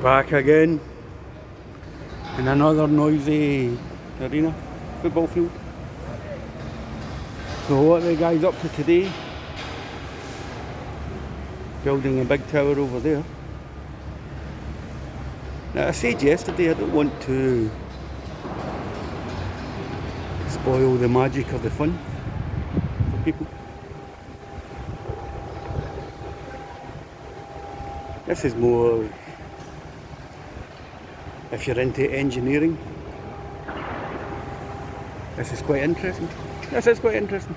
Back again in another noisy arena, football field. So what are the guys up to today? Building a big tower over there. Now I said yesterday I don't want to spoil the magic of the fun for people. This is more if you're into engineering. This is quite interesting. This is quite interesting.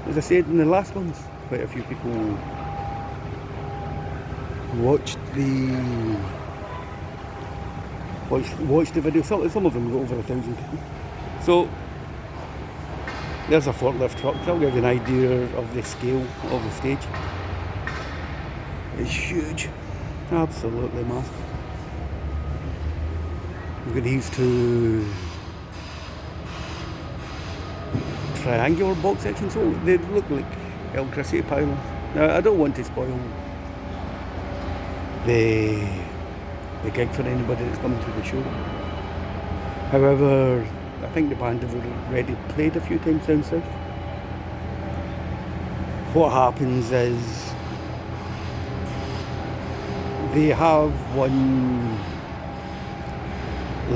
As I said in the last ones, quite a few people watched the video. Some of them got over 1,000 people. So there's a forklift truck. That'll give you an idea of the scale of the stage. It's huge, absolutely massive. We've got these two triangular box sections, so they look like electricity pylons. Now I don't want to spoil the gig for anybody that's coming to the show. However, I think the band have already played a few times down south. What happens is they have one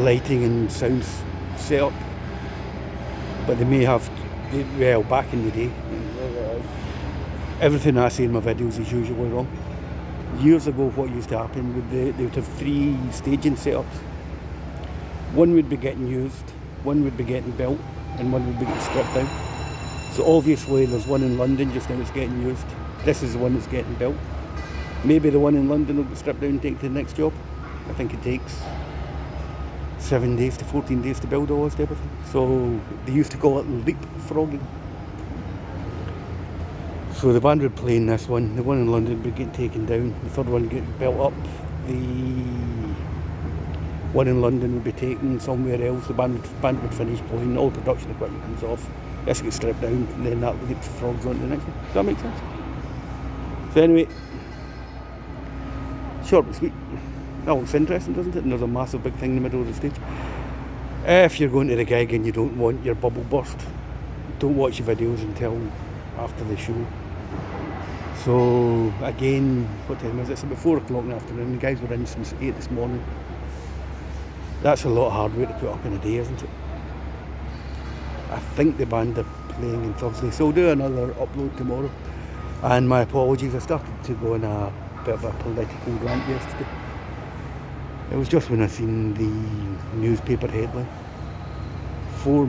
lighting and sound setup, but they may have, well, back in the day, everything I see in my videos is usually wrong. Years ago, what used to happen, they would have 3 staging setups. One would be getting used, one would be getting built, and one would be getting stripped down. So obviously there's one in London just now that's getting used. This is the one that's getting built. Maybe the one in London will get stripped down and taken to the next job. I think it takes 7 days to 14 days to build all this type of thing. So they used to call it leapfrogging. So the band would play in this one, the one in London would be getting taken down, the third one would get built up, the one in London would be taken somewhere else, the band would finish playing, all production equipment comes off, this gets stripped down, and then that leapfrogs on to the next one. Does that make sense? So anyway, short and sweet. That looks interesting, doesn't it? And there's a massive big thing in the middle of the stage. If you're going to the gig and you don't want your bubble burst, don't watch your videos until after the show. So again, what time is it? It's about 4 o'clock in the afternoon. The guys were in since 8 this morning. That's a lot of hardware to put up in a day, isn't it? I think the band are playing on Thursday, so I'll do another upload tomorrow. And my apologies, I started to go on a bit of a political rant yesterday. It was just when I seen the newspaper headline. 4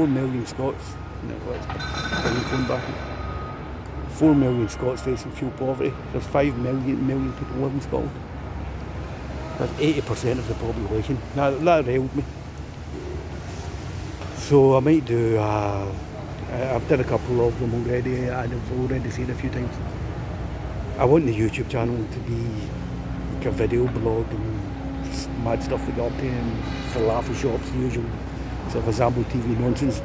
million Scots. No, let's bring the phone back. 4 million Scots facing fuel poverty. There's 5 million people live in Scotland. That's 80% of the population. Now that railed me. So I might do. I've done a couple of them already, and I've already seen a few times. I want the YouTube channel to be like a video blog and just mad stuff they got up to, and falafel shops, the usual sort of Zambo TV nonsense,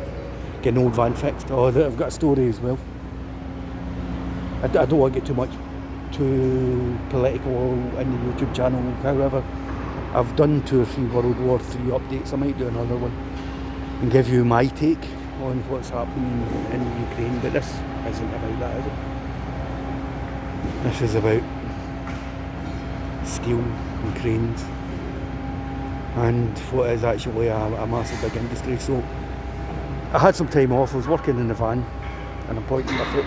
getting old van fixed. Oh, I've got a story as well. I don't want to get too political in the YouTube channel. However, I've done 2 or 3 World War III updates. I might do another one and give you my take on what's happening in Ukraine, but this isn't about that, is it? This is about steel and cranes and what is actually a massive big industry. So I had some time off. I was working in the van, and I'm pointing my foot,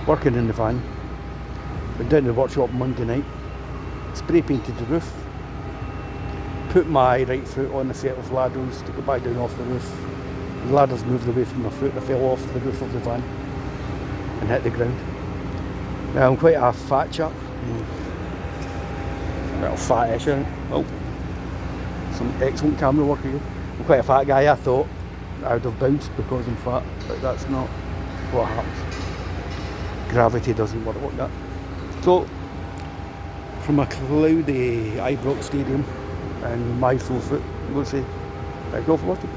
working in the van. Went down to the workshop Monday night, spray painted the roof, put my right foot on a set of ladders to go back down off the roof. The ladders moved away from my foot and I fell off the roof of the van and hit the ground. Now I'm quite a fat chap, a little fat-ish, isn't it? Oh, some excellent camera work here. I'm quite a fat guy. I thought I would have bounced because I'm fat, but that's not what happens. Gravity doesn't work like that. So, from a cloudy Ibrox Stadium and my sore foot, I'm going to say, right, go for watching.